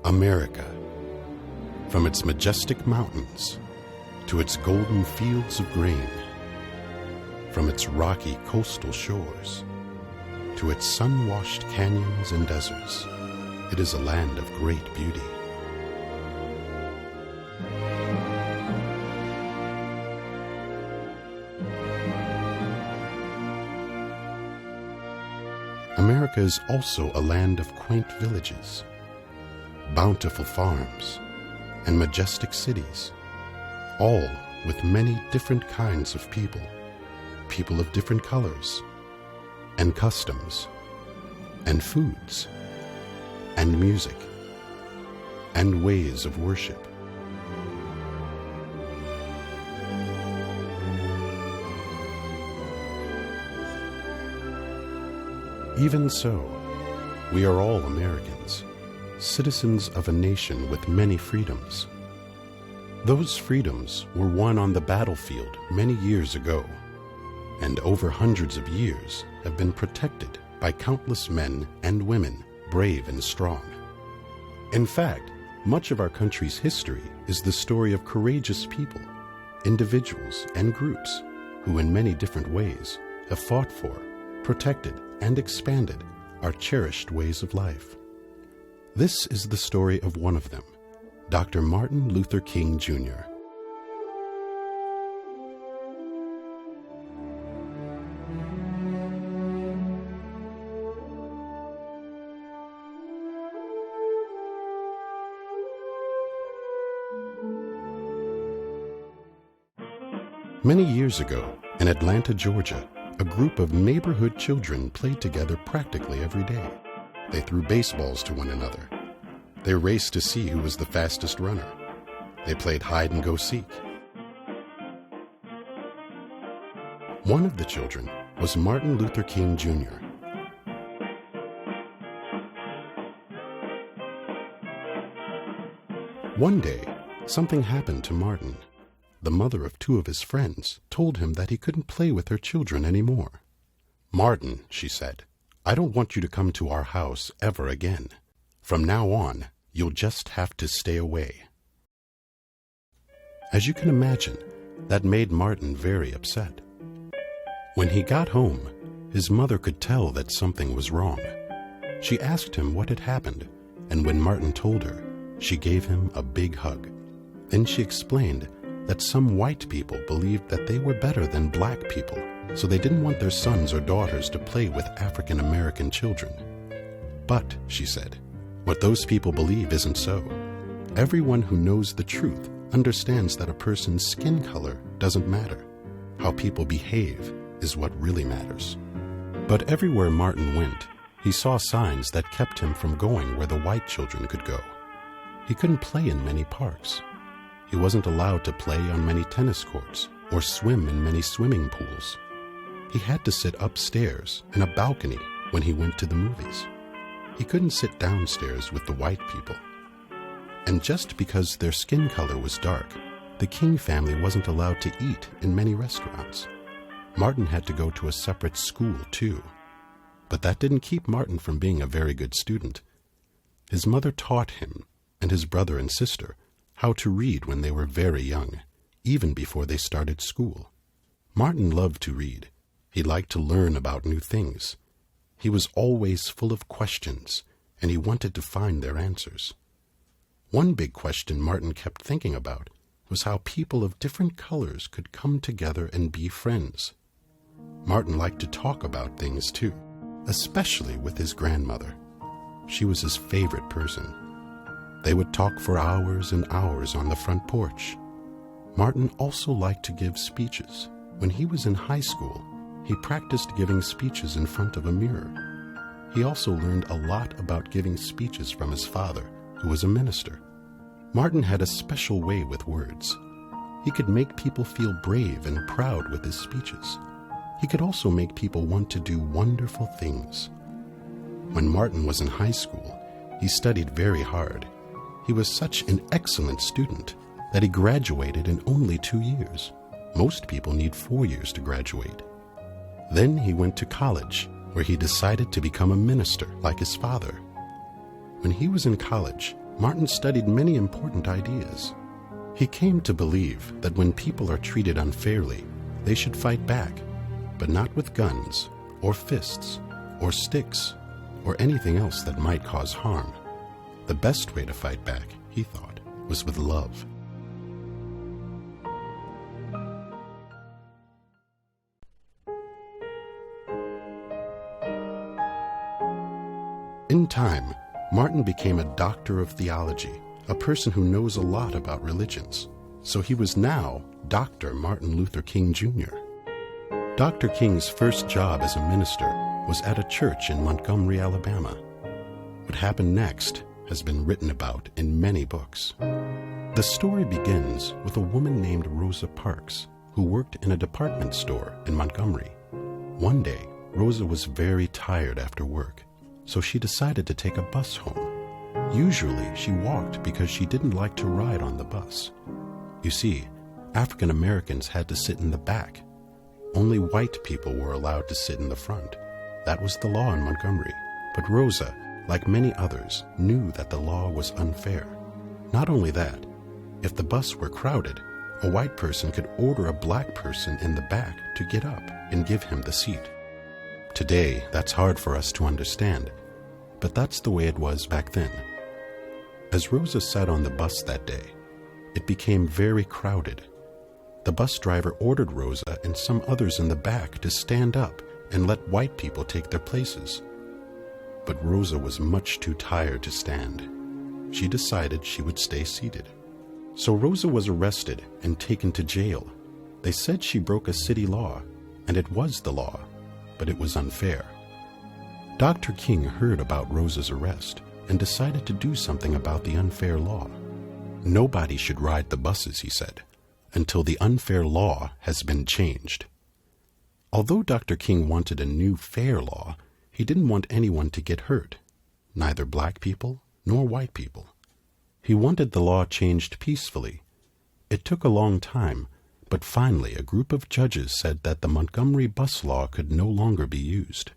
America, from its majestic mountains to its golden fields of grain, from its rocky coastal shores to its sun-washed canyons and deserts, it is a land of great beauty. America is also a land of quaint villages, bountiful farms, and majestic cities, all with many different kinds of people, people of different colors, and customs, and foods, and music, and ways of worship. Even so, we are all Americans, citizens of a nation with many freedoms. Those freedoms were won on the battlefield many years ago, and over hundreds of years have been protected by countless men and women, brave and strong. In fact, much of our country's history is the story of courageous people, individuals and groups who in many different ways have fought for, protected, and expanded our cherished ways of life. This is the story of one of them, Dr. Martin Luther King, Jr. Many years ago, in Atlanta, Georgia, a group of neighborhood children played together practically every day. They threw baseballs to one another. They raced to see who was the fastest runner. They played hide and go seek. One of the children was Martin Luther King, Jr. One day, something happened to Martin. The mother of two of his friends told him that he couldn't play with her children anymore. "Martin," she said, "I don't want you to come to our house ever again. From now on, you'll just have to stay away." As you can imagine, that made Martin very upset. When he got home, his mother could tell that something was wrong. She asked him what had happened, and when Martin told her, she gave him a big hug. Then she explained that some white people believed that they were better than black people, so they didn't want their sons or daughters to play with African American children. But, she said, what those people believe isn't so. Everyone who knows the truth understands that a person's skin color doesn't matter. How people behave is what really matters. But everywhere Martin went, he saw signs that kept him from going where the white children could go. He couldn't play in many parks. He wasn't allowed to play on many tennis courts or swim in many swimming pools. He had to sit upstairs in a balcony when he went to the movies. He couldn't sit downstairs with the white people. And just because their skin color was dark, the King family wasn't allowed to eat in many restaurants. Martin had to go to a separate school too. But that didn't keep Martin from being a very good student. His mother taught him and his brother and sister how to read when they were very young, even before they started school. Martin loved to read. He liked to learn about new things. He was always full of questions, and he wanted to find their answers. One big question Martin kept thinking about was how people of different colors could come together and be friends. Martin liked to talk about things too, especially with his grandmother. She was his favorite person. They would talk for hours and hours on the front porch. Martin also liked to give speeches. When he was in high school, he practiced giving speeches in front of a mirror. He also learned a lot about giving speeches from his father, who was a minister. Martin had a special way with words. He could make people feel brave and proud with his speeches. He could also make people want to do wonderful things. When Martin was in high school, he studied very hard. He was such an excellent student that he graduated in only 2 years. Most people need 4 years to graduate. Then he went to college, where he decided to become a minister like his father. When he was in college, Martin studied many important ideas. He came to believe that when people are treated unfairly, they should fight back, but not with guns or fists or sticks or anything else that might cause harm. The best way to fight back, he thought, was with love. In time, Martin became a doctor of theology, a person who knows a lot about religions. So he was now Dr. Martin Luther King Jr. Dr. King's first job as a minister was at a church in Montgomery, Alabama. What happened next has been written about in many books. The story begins with a woman named Rosa Parks, who worked in a department store in Montgomery. One day, Rosa was very tired after work, so she decided to take a bus home. Usually, she walked because she didn't like to ride on the bus. You see, African Americans had to sit in the back. Only white people were allowed to sit in the front. That was the law in Montgomery. But Rosa, like many others, knew that the law was unfair. Not only that, if the bus were crowded, a white person could order a black person in the back to get up and give him the seat. Today, that's hard for us to understand, but that's the way it was back then. As Rosa sat on the bus that day, it became very crowded. The bus driver ordered Rosa and some others in the back to stand up and let white people take their places. But Rosa was much too tired to stand. She decided she would stay seated. So Rosa was arrested and taken to jail. They said she broke a city law, and it was the law, but it was unfair. Dr. King heard about Rosa's arrest and decided to do something about the unfair law. Nobody should ride the buses, he said, until the unfair law has been changed. Although Dr. King wanted a new fair law, he didn't want anyone to get hurt, neither black people nor white people. He wanted the law changed peacefully. It took a long time, but finally a group of judges said that the Montgomery bus law could no longer be used.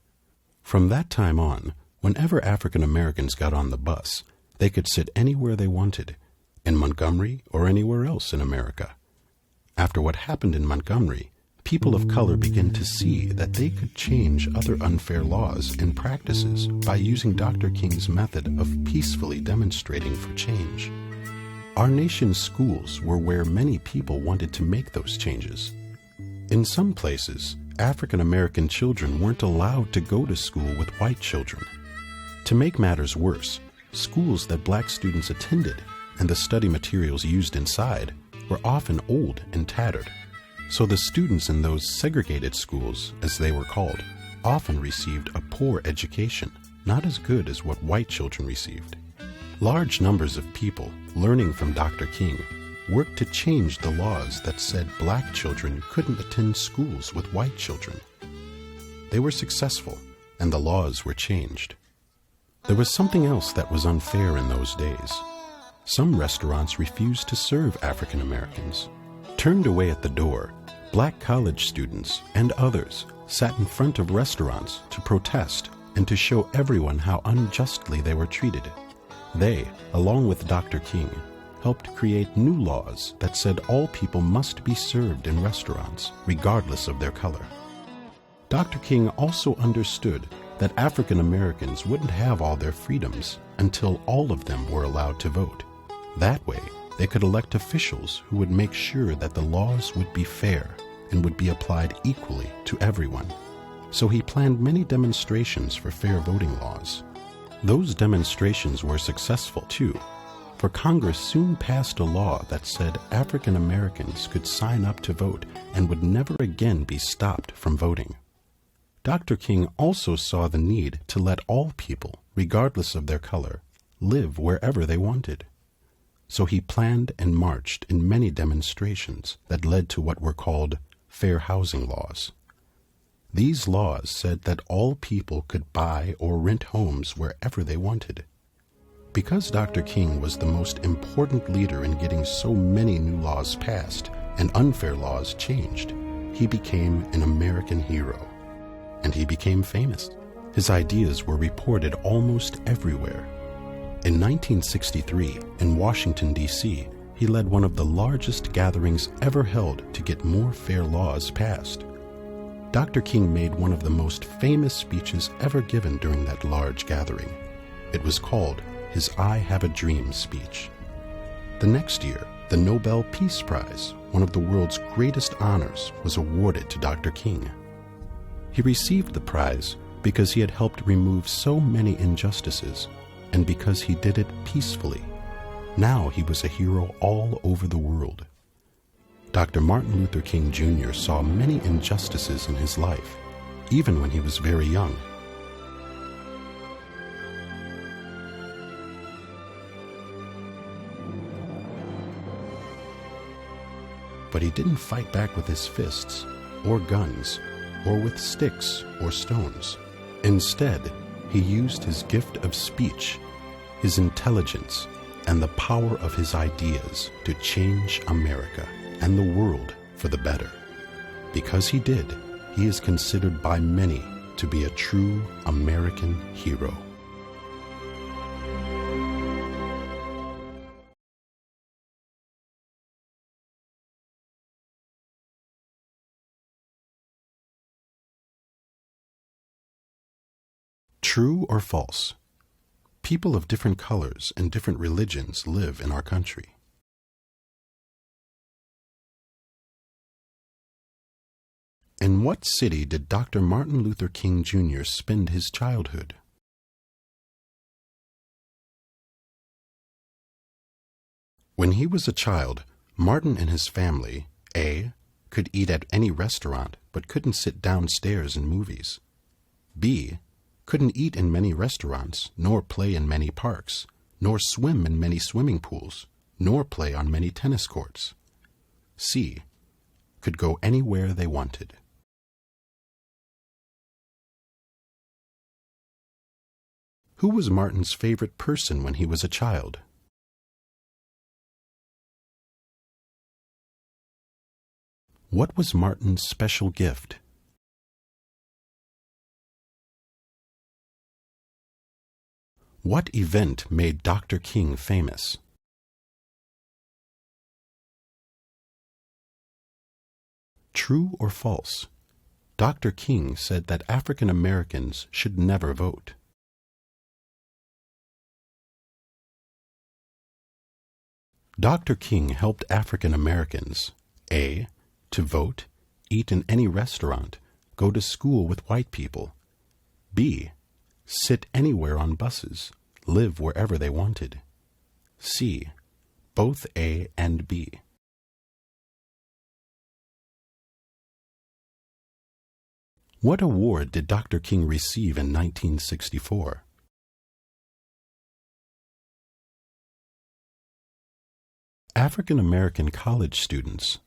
From that time on, whenever African Americans got on the bus, they could sit anywhere they wanted, in Montgomery or anywhere else in America. After what happened in Montgomery, people of color began to see that they could change other unfair laws and practices by using Dr. King's method of peacefully demonstrating for change. Our nation's schools were where many people wanted to make those changes. In some places, African American children weren't allowed to go to school with white children. To make matters worse, schools that black students attended and the study materials used inside were often old and tattered. So the students in those segregated schools, as they were called, often received a poor education, not as good as what white children received. Large numbers of people, learning from Dr. King, worked to change the laws that said black children couldn't attend schools with white children. They were successful, and the laws were changed. There was something else that was unfair in those days. Some restaurants refused to serve African Americans. Turned away at the door, black college students and others sat in front of restaurants to protest and to show everyone how unjustly they were treated. They, along with Dr. King, helped create new laws that said all people must be served in restaurants, regardless of their color. Dr. King also understood that African Americans wouldn't have all their freedoms until all of them were allowed to vote. That way, they could elect officials who would make sure that the laws would be fair and would be applied equally to everyone. So he planned many demonstrations for fair voting laws. Those demonstrations were successful too, for Congress soon passed a law that said African Americans could sign up to vote and would never again be stopped from voting. Dr. King also saw the need to let all people, regardless of their color, live wherever they wanted. So he planned and marched in many demonstrations that led to what were called fair housing laws. These laws said that all people could buy or rent homes wherever they wanted. Because Dr. King was the most important leader in getting so many new laws passed and unfair laws changed, he became an American hero. And he became famous. His ideas were reported almost everywhere. In 1963, in Washington, D.C., he led one of the largest gatherings ever held to get more fair laws passed. Dr. King made one of the most famous speeches ever given during that large gathering. It was called his I Have a Dream speech. The next year, the Nobel Peace Prize, one of the world's greatest honors, was awarded to Dr. King. He received the prize because he had helped remove so many injustices, and because he did it peacefully. Now he was a hero all over the world. Dr. Martin Luther King Jr. saw many injustices in his life, even when he was very young. But he didn't fight back with his fists, or guns, or with sticks or stones. Instead, he used his gift of speech, his intelligence, and the power of his ideas to change America and the world for the better. Because he did, he is considered by many to be a true American hero. True or false? People of different colors and different religions live in our country. In what city did Dr. Martin Luther King Jr. spend his childhood? When he was a child, Martin and his family, A, could eat at any restaurant but couldn't sit downstairs in movies. B, couldn't eat in many restaurants, nor play in many parks, nor swim in many swimming pools, nor play on many tennis courts. C, could go anywhere they wanted. Who was Martin's favorite person when he was a child? What was Martin's special gift? What event made Dr. King famous? True or false? Dr. King said that African Americans should never vote. Dr. King helped African Americans, A, to vote, eat in any restaurant, go to school with white people, B, sit anywhere on buses, live wherever they wanted, C, both A and B. What award did Dr. King receive in 1964? African American college students,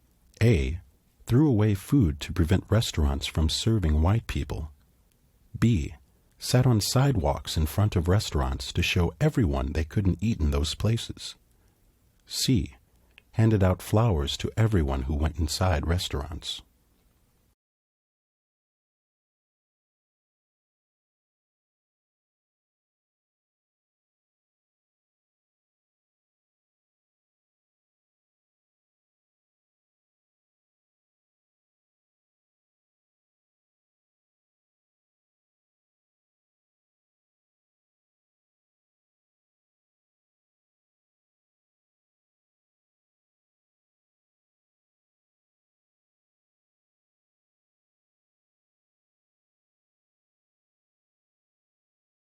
A, threw away food to prevent restaurants from serving white people. B, sat on sidewalks in front of restaurants to show everyone they couldn't eat in those places. C, handed out flowers to everyone who went inside restaurants.